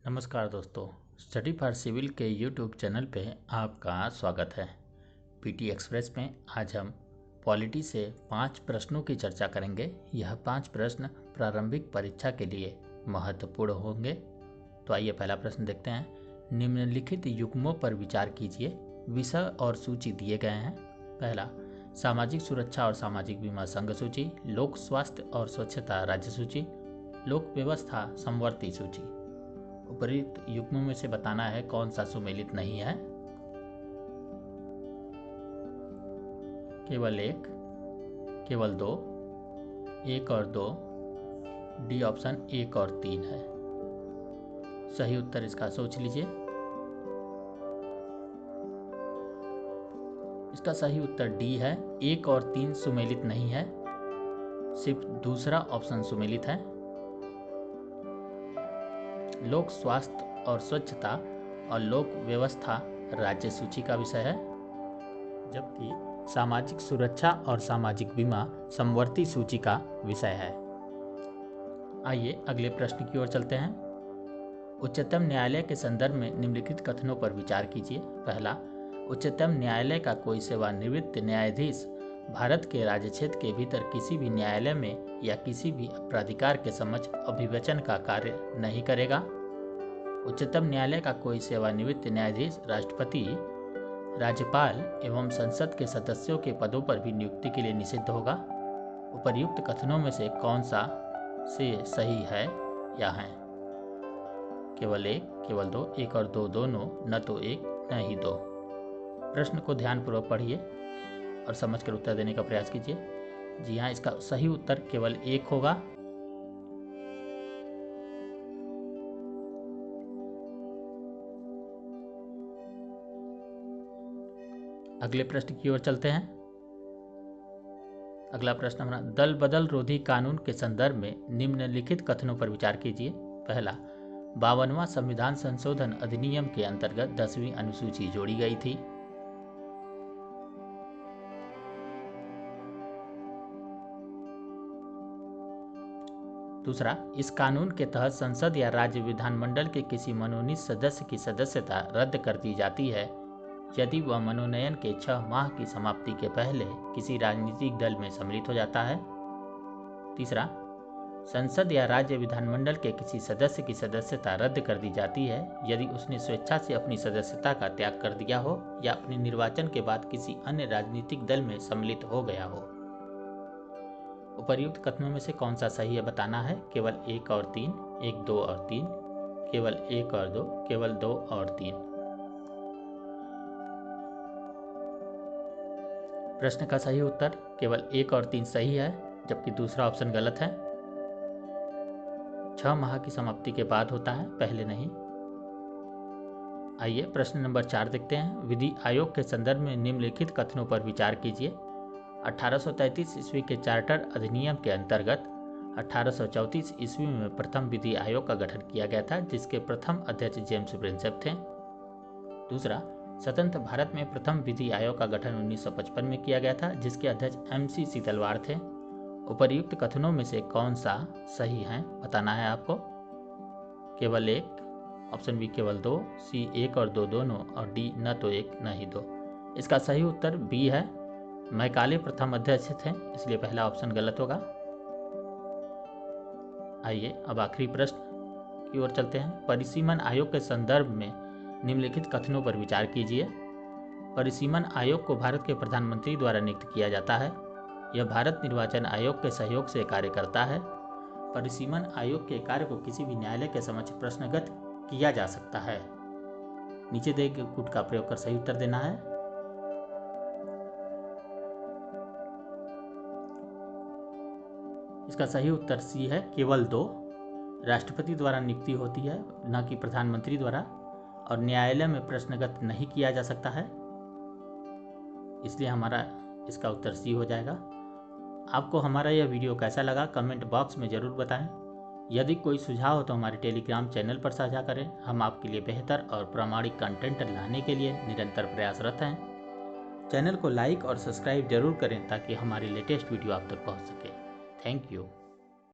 नमस्कार दोस्तों, study for civil के यूट्यूब चैनल पे आपका स्वागत है। पीटी एक्सप्रेस में आज हम पॉलिटी से 5 प्रश्नों की चर्चा करेंगे। यह 5 प्रश्न प्रारंभिक परीक्षा के लिए महत्वपूर्ण होंगे। तो आइए पहला प्रश्न देखते हैं। निम्नलिखित युग्मों पर विचार कीजिए। विषय और सूची दिए गए हैं। पहला, सामाजिक सुरक्षा और सामाजिक बीमा संघ सूची, लोक स्वास्थ्य और स्वच्छता राज्य सूची, लोक व्यवस्था समवर्ती सूची। उपरोक्त युग्मों में से बताना है कौन सा सुमेलित नहीं है। केवल एक, केवल दो, एक और दो, डी ऑप्शन 1 और 3 है। सही उत्तर इसका सोच लीजिए। इसका सही उत्तर डी है। 1 और 3 सुमेलित नहीं है, सिर्फ दूसरा ऑप्शन सुमेलित है। लोक स्वास्थ्य और स्वच्छता और लोक व्यवस्था राज्य सूची का विषय है, जबकि सामाजिक सुरक्षा और सामाजिक बीमा समवर्ती सूची का विषय है। आइए अगले प्रश्न की ओर चलते हैं। उच्चतम न्यायालय के संदर्भ में निम्नलिखित कथनों पर विचार कीजिए। पहला, उच्चतम न्यायालय का कोई सेवानिवृत्त न्यायाधीश भारत के राज्य क्षेत्र के भीतर किसी भी न्यायालय में या किसी भी प्राधिकार के समक्ष अभिवचन का कार्य नहीं करेगा। उच्चतम न्यायालय का कोई सेवानिवृत्त न्यायाधीश राष्ट्रपति, राज्यपाल एवं संसद के सदस्यों के पदों पर भी नियुक्ति के लिए निषिद्ध होगा। उपर्युक्त कथनों में से कौन सा से सही है या है? केवल एक, केवल दो, एक और दो दोनों, न तो एक न ही दो। प्रश्न को ध्यानपूर्वक पढ़िए और समझकर उत्तर देने का प्रयास कीजिए। जी हाँ, इसका सही उत्तर केवल एक होगा। अगले प्रश्न की ओर चलते हैं। अगला प्रश्न हमारा, दल बदल रोधी कानून के संदर्भ में निम्नलिखित कथनों पर विचार कीजिए। पहला, 52वां संविधान संशोधन अधिनियम के अंतर्गत 10वीं अनुसूची जोड़ी गई थी। दूसरा, इस कानून के तहत संसद या राज्य विधानमंडल के किसी मनोनीत सदस्य की सदस्यता रद्द कर दी जाती है यदि वह मनोनयन के 6 माह की समाप्ति के पहले किसी राजनीतिक दल में सम्मिलित हो जाता है। तीसरा, संसद या राज्य विधानमंडल के किसी सदस्य की सदस्यता रद्द कर दी जाती है यदि उसने स्वेच्छा से अपनी सदस्यता का त्याग कर दिया हो या अपने निर्वाचन के बाद किसी अन्य राजनीतिक दल में सम्मिलित हो गया हो। उपर्युक्त कथनों में से कौन सा सही है बताना है। केवल 1 और 3, 1, 2 और 3, केवल 1 और 2, केवल 2 और 3। प्रश्न का सही उत्तर केवल 1 और 3 सही है, जबकि दूसरा ऑप्शन गलत है। 6 माह की समाप्ति के बाद होता है, पहले नहीं। आइए प्रश्न नंबर 4 देखते हैं। विधि आयोग के संदर्भ में निम्नलिखित कथनों पर विचार कीजिए। 1833 ईस्वी के चार्टर अधिनियम के अंतर्गत 1834 ईस्वी में प्रथम विधि आयोग का गठन किया गया था, जिसके प्रथम अध्यक्ष जेम्स प्रिंसेप थे। दूसरा, स्वतंत्र भारत में प्रथम विधि आयोग का गठन 1955 में किया गया था, जिसके अध्यक्ष MC सीतलवाड़ थे। उपर्युक्त कथनों में से कौन सा सही है बताना है आपको। केवल एक, ऑप्शन बी केवल 2, सी 1 और 2 दोनों, और डी न तो एक न ही दो। इसका सही उत्तर बी है। मैकाले प्रथम अध्यक्ष थे, इसलिए पहला ऑप्शन गलत होगा। आइए अब आखिरी प्रश्न की ओर चलते हैं। परिसीमन आयोग के संदर्भ में निम्नलिखित कथनों पर विचार कीजिए। परिसीमन आयोग को भारत के प्रधानमंत्री द्वारा नियुक्त किया जाता है। यह भारत निर्वाचन आयोग के सहयोग से कार्य करता है। परिसीमन आयोग के कार्य को किसी भी न्यायालय के समक्ष प्रश्नगत किया जा सकता है। नीचे दिए गए कूट का प्रयोग कर सही उत्तर देना है। इसका सही उत्तर सी है, केवल 2। राष्ट्रपति द्वारा नियुक्ति होती है, न कि प्रधानमंत्री द्वारा, और न्यायालय में प्रश्नगत नहीं किया जा सकता है, इसलिए हमारा इसका उत्तर सी हो जाएगा। आपको हमारा यह वीडियो कैसा लगा कमेंट बॉक्स में ज़रूर बताएं। यदि कोई सुझाव हो तो हमारे टेलीग्राम चैनल पर साझा करें। हम आपके लिए बेहतर और प्रामाणिक कंटेंट लाने के लिए निरंतर प्रयासरत हैं। चैनल को लाइक और सब्सक्राइब जरूर करें ताकि हमारी लेटेस्ट वीडियो आप तक पहुंच सके। Thank you.